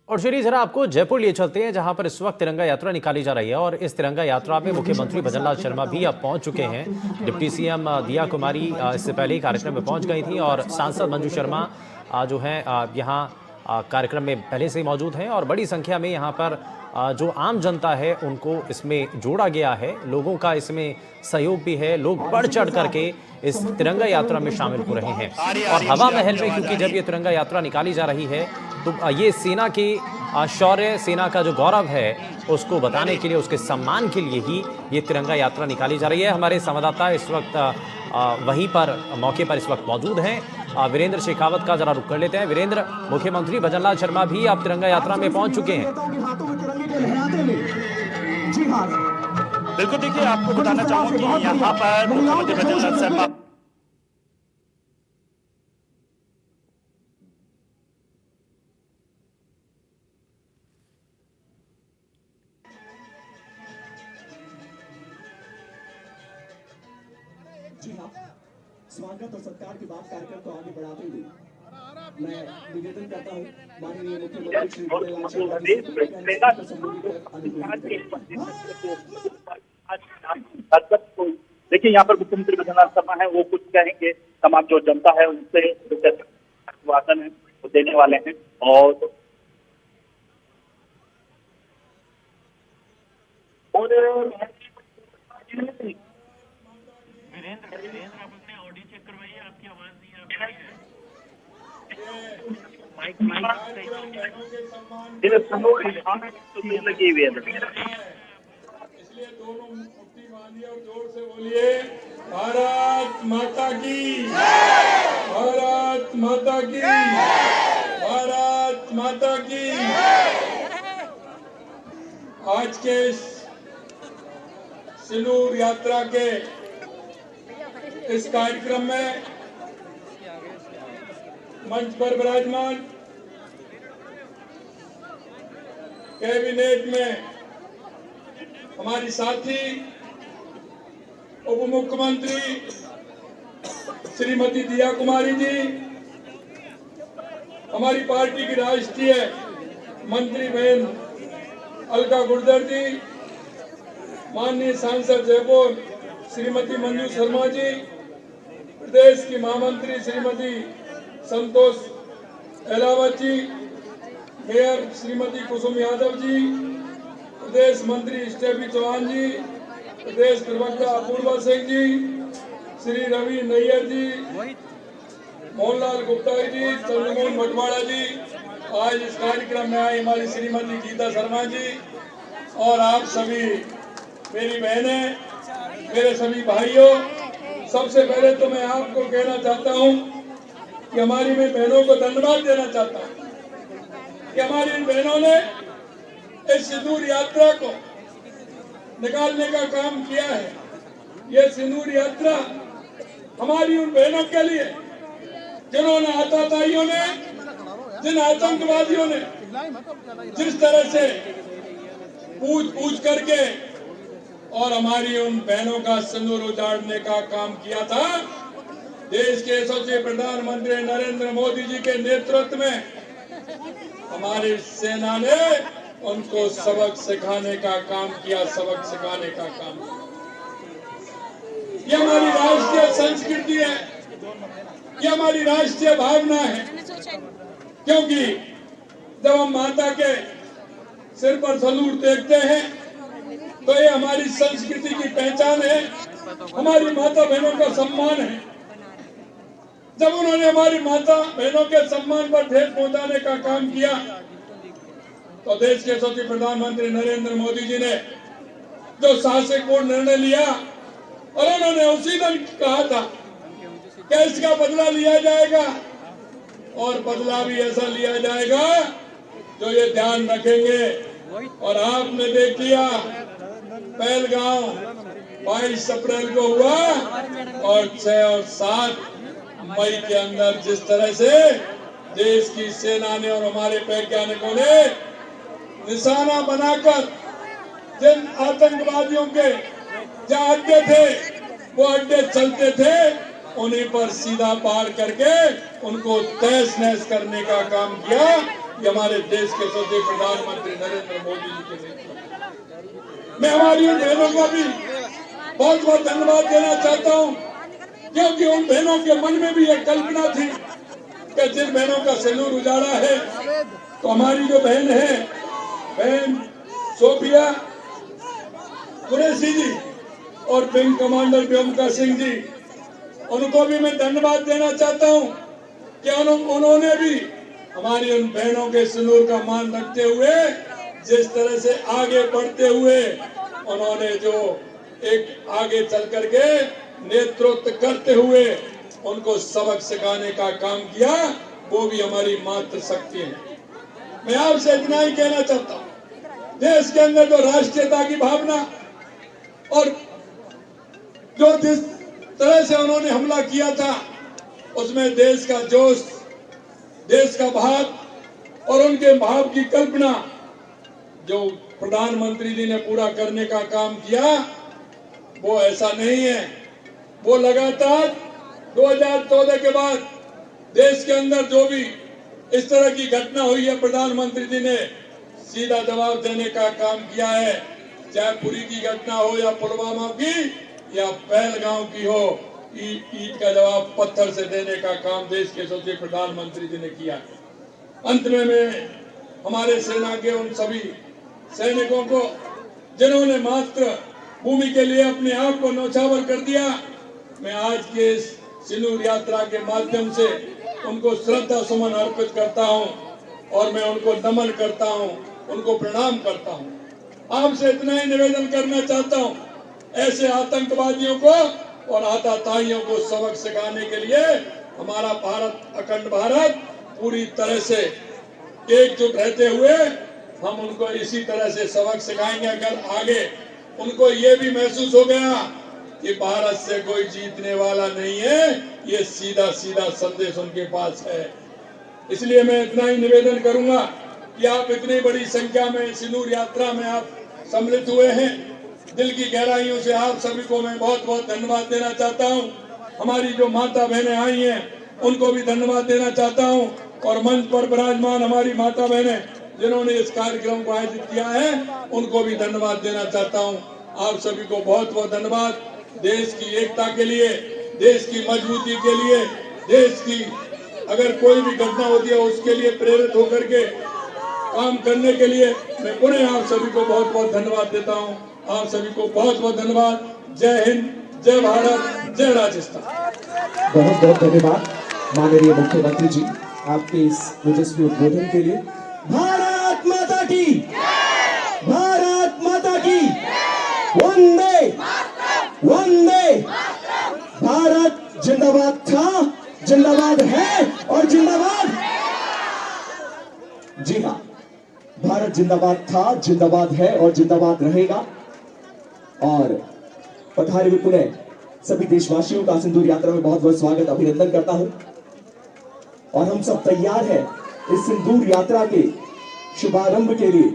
और चलिए जरा आपको जयपुर लिए चलते हैं, जहां पर इस वक्त तिरंगा यात्रा निकाली जा रही है। और इस तिरंगा यात्रा में मुख्यमंत्री भजनलाल शर्मा भी अब पहुंच चुके हैं। डिप्टी सीएम दिया कुमारी इससे पहले ही कार्यक्रम में पहुंच गई थी, और सांसद मंजू शर्मा जो हैं यहाँ कार्यक्रम में पहले से ही मौजूद हैं। और बड़ी संख्या में यहाँ पर जो आम जनता है उनको इसमें जोड़ा गया है, लोगों का इसमें सहयोग भी है। लोग बढ़ चढ़ करके इस तिरंगा यात्रा में शामिल हो रहे हैं। और हवा महल में, क्योंकि जब ये तिरंगा यात्रा निकाली जा रही है तो ये सेना के शौर्य, सेना का जो गौरव है उसको बताने के लिए, उसके सम्मान के लिए ही ये तिरंगा यात्रा निकाली जा रही है। हमारे संवाददाता इस वक्त वहीं पर मौके पर इस वक्त मौजूद हैं। वीरेंद्र शेखावत का जरा रुख कर लेते हैं। वीरेंद्र, मुख्यमंत्री भजनलाल शर्मा भी अब तिरंगा यात्रा में पहुंच चुके हैं। बिल्कुल, देखिए आपको बताना चाहूंगा कि यहाँ पर मुख्यमंत्री भजनलाल शर्मा स्वागत और सत्कार के बाद कार्यक्रम को आगे बढ़ाते हुए मैं निवेदन करता हूं माननीय मुख्यमंत्री श्री भजनलाल शर्मा जी देखिए यहाँ पर मुख्यमंत्री भजनलाल शर्मा है, वो कुछ कहेंगे। तमाम जो जनता है उनसे आश्वासन है वो देने वाले हैं। और वीरेंद्र आप अपने ऑडियो चेक करवाइए, आपकी आवाज नहीं आ रही है। लगी हुई है, इसलिए दोनों मुट्ठी बांधिए और जोर से बोलिए, भारत माता की, भारत माता की, भारत माता की। आज के सिंदूर यात्रा के इस कार्यक्रम में मंच पर विराजमान कैबिनेट में हमारी साथी उप मुख्यमंत्री श्रीमती दिया कुमारी जी, हमारी पार्टी की राष्ट्रीय मंत्री बहन अलका गुर्जर जी, माननीय सांसद जयपुर श्रीमती मंजू शर्मा जी, प्रदेश की महामंत्री श्रीमती संतोष अहलावत जी, मेयर श्रीमती कुसुम यादव जी, प्रदेश मंत्री स्टेफी चौहान जी, प्रदेश प्रवक्ता अपूर्वा सिंह जी, श्री रवि नैयर जी, मोहनलाल गुप्ता जी, चंद्रमोहन मटवाड़ा जी, आज इस कार्यक्रम में आई हमारी श्रीमती गीता शर्मा जी, और आप सभी मेरी बहनें, मेरे सभी भाइयों। सबसे पहले तो मैं आपको कहना चाहता हूं कि हमारी मैं बहनों को धन्यवाद देना चाहता हूं कि हमारी इन बहनों ने इस सिंदूर यात्रा को निकालने का काम किया है। यह सिंदूर यात्रा हमारी उन बहनों के लिए जिन्होंने आतताइयों ने, जिन आतंकवादियों ने जिस तरह से पूछ करके और हमारी उन बहनों का सिंदूर उजाड़ने का काम किया था। देश के यशस्वी प्रधानमंत्री नरेंद्र मोदी जी के नेतृत्व में हमारी सेना ने उनको सबक सिखाने का काम किया, सबक सिखाने का काम किया। ये हमारी राष्ट्रीय संस्कृति है, ये हमारी राष्ट्रीय भावना है, क्योंकि जब हम माता के सिर पर सलूट देखते हैं तो ये हमारी संस्कृति की पहचान है, हमारी माता बहनों का सम्मान है। जब उन्होंने हमारी माता बहनों के सम्मान पर ठेस पहुंचाने का काम किया तो देश के यशस्वी प्रधानमंत्री नरेंद्र मोदी जी ने जो साहसिकपूर्ण निर्णय लिया, और उन्होंने उसी दिन कहा था कि इसका बदला लिया जाएगा, और बदला भी ऐसा लिया जाएगा जो ये ध्यान रखेंगे। और आपने देख लिया, पहलगांव 22 अप्रैल को हुआ और 6 और 7 मई के अंदर जिस तरह से देश की सेना ने और हमारे वैज्ञानिकों ने निशाना बनाकर जिन आतंकवादियों के जहाँ अड्डे थे वो अड्डे चलते थे, उन्हीं पर सीधा पार करके उनको तहस नहस करने का काम किया। ये हमारे देश के सौते प्रधानमंत्री नरेंद्र मोदी जी के नेतृत्व। मैं हमारी उन बहनों का भी बहुत बहुत धन्यवाद देना चाहता हूँ, क्योंकि उन बहनों के मन में भी एक कल्पना थी कि जिन बहनों का सिंदूर उजाड़ा है, तो हमारी जो बहन है, बहन सोफिया कुरैशी जी और विंग कमांडर व्योमिका सिंह जी, उनको भी मैं धन्यवाद देना चाहता हूं कि उन्होंने भी हमारी उन बहनों के सिंदूर का मान रखते हुए जिस तरह से आगे बढ़ते हुए उन्होंने जो एक आगे चल करके नेतृत्व करते हुए उनको सबक सिखाने का काम किया, वो भी हमारी मातृशक्ति है। मैं आपसे इतना ही कहना चाहता हूँ, देश के अंदर जो राष्ट्रीयता की भावना और जो जिस तरह से उन्होंने हमला किया था, उसमें देश का जोश, देश का भाव और उनके भाव की कल्पना जो प्रधानमंत्री जी ने पूरा करने का काम किया, वो ऐसा नहीं है। वो लगातार 2014 के बाद देश के अंदर जो भी इस तरह की घटना हुई है, प्रधानमंत्री जी ने सीधा जवाब देने का काम किया है। चाहे पुरी की घटना हो या पुलवामा की या पहलगांव की हो, ईट का जवाब पत्थर से देने का काम देश के यशस्वी प्रधानमंत्री जी ने किया है। अंत में मैं हमारे सेना के उन सभी सैनिकों को जिन्होंने मात्र भूमि के लिए अपने आप को न्यौछावर कर दिया, मैं आज के इस सिंदूर यात्रा के माध्यम से उनको श्रद्धा सुमन अर्पित करता हूं और मैं उनको नमन करता हूं, उनको प्रणाम करता हूं। आपसे इतना ही निवेदन करना चाहता हूं, ऐसे आतंकवादियों को और आतताइयों को सबक सिखाने के लिए हमारा भारत, अखंड भारत पूरी तरह से एकजुट रहते हुए हम उनको इसी तरह से सबक सिखाएंगे। अगर आगे उनको ये भी महसूस हो गया कि भारत से कोई जीतने वाला नहीं है, ये सीधा सीधा संदेश उनके पास है। इसलिए मैं इतना ही निवेदन करूंगा कि आप इतनी बड़ी संख्या में सिंदूर यात्रा में आप सम्मिलित हुए हैं। दिल की गहराइयों से आप सभी को मैं बहुत बहुत धन्यवाद देना चाहता हूं। हमारी जो माता बहनें आई हैं, उनको भी धन्यवाद देना चाहता हूं और मंच पर विराजमान हमारी माता बहनें जिन्होंने इस कार्यक्रम को आयोजित किया है, उनको भी धन्यवाद देना चाहता हूं। आप सभी को बहुत बहुत धन्यवाद। देश की एकता के लिए, देश की मजबूती के लिए, देश की अगर कोई भी घटना होती है उसके लिए प्रेरित होकर के काम करने के लिए मैं पुनः आप सभी को बहुत बहुत धन्यवाद देता हूं। आप सभी को बहुत बहुत धन्यवाद। जय हिंद, जय भारत, जय राजस्थान। बहुत बहुत धन्यवाद माननीय मुख्यमंत्री जी आपके इस तेजस्वी उद्बोधन के लिए। भारत माता की, भारत माता की, वंदे वंदे। भारत जिंदाबाद था, जिंदाबाद है और जिंदाबाद। जी हाँ, भारत जिंदाबाद था, जिंदाबाद है और जिंदाबाद रहेगा। और पधारे हुए पुनः सभी देशवासियों का सिंदूर यात्रा में बहुत बहुत स्वागत, अभिनंदन करता हूं। और हम सब तैयार हैं इस सिंदूर यात्रा के शुभारंभ के लिए।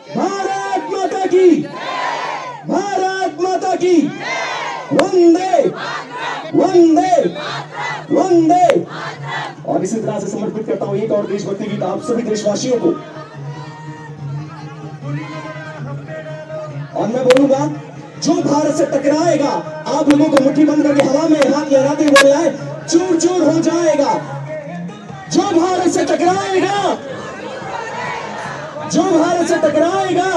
भारत माता की, भारत माता की, वंदे वंदे वंदे। और इसी तरह से समर्पित करता हूं एक और देशभक्ति गीत आप सभी देशवासियों को। और मैं बोलूंगा, जो भारत से टकराएगा, आप लोगों को मुट्ठी बंद करके हवा में हाथ लहराते हुए बोलना है, चूर चूर हो जाएगा। जो भारत से टकराएगा, जो भारत से टकराएगा,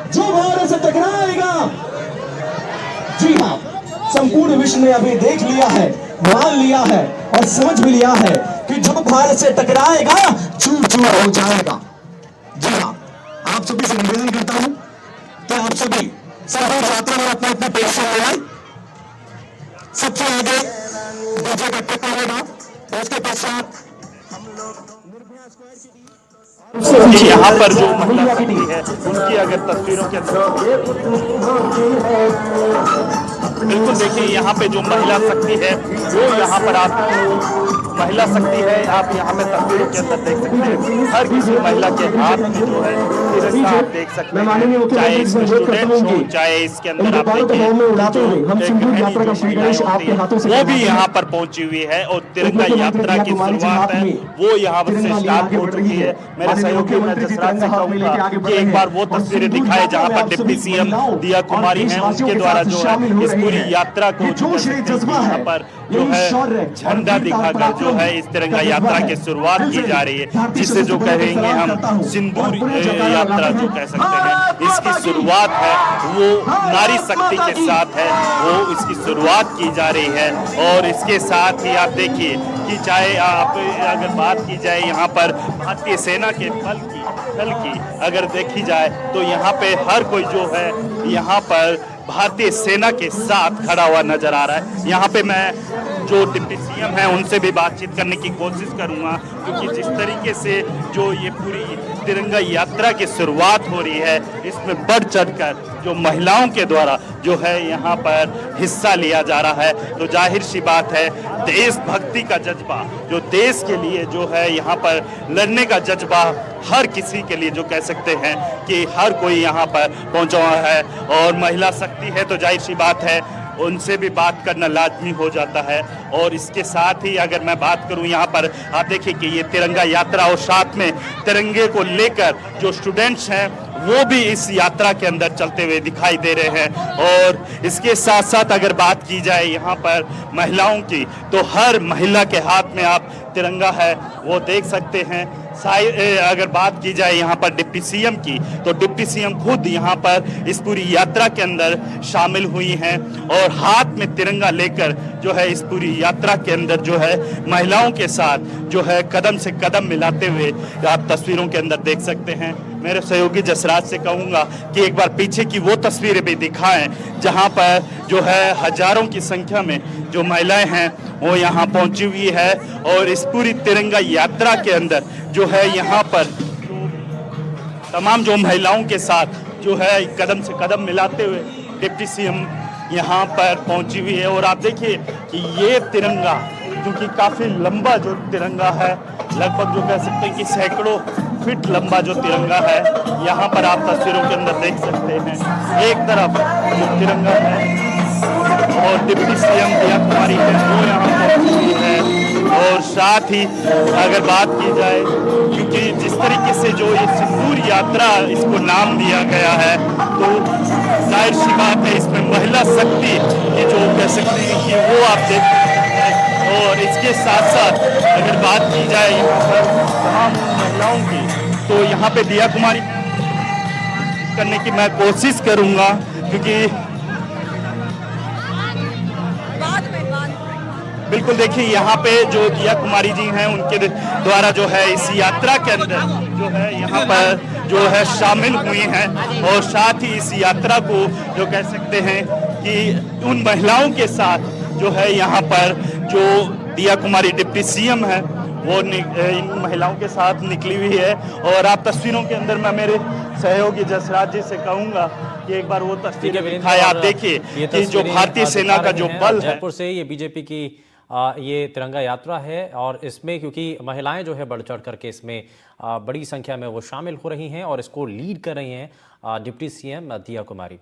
जो भारत से टकराएगा। जी हाँ, संपूर्ण विश्व ने अभी देख लिया है, मान लिया है और समझ भी लिया है कि जो भारत से टकराएगा चूर चूर हो जाएगा। जी हाँ, आप सभी से निवेदन करता हूं कि आप सभी सिंदूर यात्रा में अपने अपने पेश लगाएं। सबसे आगे डीजे का टिक रहेगा, उसके पश्चात यहाँ पर जो महिला शक्ति है उनकी अगर तस्वीरों के बिल्कुल देखिए, यहाँ पे जो महिला शक्ति है वो यहाँ पर आप महिला शक्ति है। आप यहाँ पे तस्वीरों के अंदर देख सकते हैं, हर किसी महिला के हाथ में जो है तिरंगा आप देख सकते हैं, चाहे इसमें स्टूडेंट्स हो, चाहे इसके अंदर आप देखिए वो भी यहाँ पर पहुंची हुई है और तिरंगा यात्रा की शुरुआत है वो यहाँ से स्टार्ट हो चुकी है। मेरे सहयोगी मैं जसराज से कहूंगा कि एक बार वो तस्वीरें दिखाए जहाँ पर डिप्टी सीएम दिया कुमारी हैं, उनके द्वारा जो है इस पूरी यात्रा को यहाँ पर जो है झंडा दिखाकर जो है इस तिरंगा यात्रा की शुरुआत की जा रही है, जिसे जो कहेंगे हम सिंदूर यात्रा जो कह सकते हैं। इसकी शुरुआत है वो नारी शक्ति के साथ है, वो इसकी शुरुआत की जा रही है। और इसके साथ ही आप देखिए कि चाहे आप अगर बात की जाए यहाँ पर भारतीय सेना के बल की अगर देखी जाए तो यहाँ पे हर कोई जो है यहाँ पर भारतीय सेना के साथ खड़ा हुआ नजर आ रहा है। यहाँ पे मैं जो डिप्टी सीएम हैं उनसे भी बातचीत करने की कोशिश करूंगा, क्योंकि जिस तरीके से जो ये पूरी तिरंगा यात्रा की शुरुआत हो रही है इसमें बढ़ चढ़कर जो महिलाओं के द्वारा जो है यहाँ पर हिस्सा लिया जा रहा है, तो जाहिर सी बात है देशभक्ति का जज्बा जो देश के लिए जो है यहाँ पर लड़ने का जज्बा हर किसी के लिए जो कह सकते हैं कि हर कोई यहाँ पर पहुंचा हुआ है। और महिला शक्ति है तो जाहिर सी बात है उनसे भी बात करना लाजमी हो जाता है। और इसके साथ ही अगर मैं बात करूं यहाँ पर आप देखिए कि ये तिरंगा यात्रा और साथ में तिरंगे को लेकर जो स्टूडेंट्स हैं वो भी इस यात्रा के अंदर चलते हुए दिखाई दे रहे हैं। और इसके साथ साथ अगर बात की जाए यहाँ पर महिलाओं की तो हर महिला के हाथ में आप तिरंगा है वो देख सकते हैं। अगर बात की जाए यहाँ पर डिप्टी सीएम की तो डिप्टी सीएम खुद यहाँ पर इस पूरी यात्रा के अंदर शामिल हुई हैं और हाथ में तिरंगा लेकर जो है इस पूरी यात्रा के अंदर जो है महिलाओं के साथ जो है कदम से कदम मिलाते हुए आप तस्वीरों के अंदर देख सकते हैं। मेरे सहयोगी जसराज से कहूंगा कि एक बार पीछे की वो तस्वीरें भी दिखाएं जहां पर जो है हजारों की संख्या में जो महिलाएं हैं वो यहाँ पहुंची हुई है। और इस पूरी तिरंगा यात्रा के अंदर जो है यहाँ पर तमाम जो महिलाओं के साथ जो है कदम से कदम मिलाते हुए डिप्टी सीएम यहाँ पर पहुंची हुई है। और आप देखिए कि ये तिरंगा क्योंकि काफी लंबा जो तिरंगा है, लगभग जो कह सकते हैं कि सैकड़ों फीट लंबा जो तिरंगा है, यहाँ पर आप तस्वीरों के अंदर देख सकते हैं। एक तरफ जो तिरंगा है और डिप्टी सीएम दिया कुमारी है वो यहाँ पहुंची हुई है। और साथ ही अगर बात की जाए क्योंकि जिस तरीके से जो ये सिंदूर यात्रा इसको नाम दिया गया है तो जाहिर सी बात है इसमें महिला शक्ति की जो कह सकते हैं कि वो आप देख सकते हैं। और इसके साथ साथ अगर बात की जाए यहाँ पर तमाम महिलाओं की तो यहाँ पे दिया कुमारी करने की मैं कोशिश करूँगा, क्योंकि बिल्कुल देखिए यहाँ पे जो दिया कुमारी जी हैं उनके द्वारा जो है इस यात्रा के अंदर जो है यहाँ पर जो है शामिल हुई हैं। और साथ ही इस यात्रा को जो कह सकते हैं कि उन महिलाओं के साथ जो है यहाँ पर जो दिया कुमारी डिप्टी सीएम है वो इन महिलाओं के साथ निकली हुई है। और आप तस्वीरों के अंदर मैं मेरे सहयोगी जसराज जी से कहूंगा कि एक बार वो तस्वीर दिखाए। आप देखिए कि जो भारतीय सेना का जो बल है, जयपुर से ये बीजेपी की ये तिरंगा यात्रा है और इसमें क्योंकि महिलाएं जो है बढ़ चढ़ करके इसमें बड़ी संख्या में वो शामिल हो रही हैं और इसको लीड कर रही हैं डिप्टी सीएम दिया कुमारी।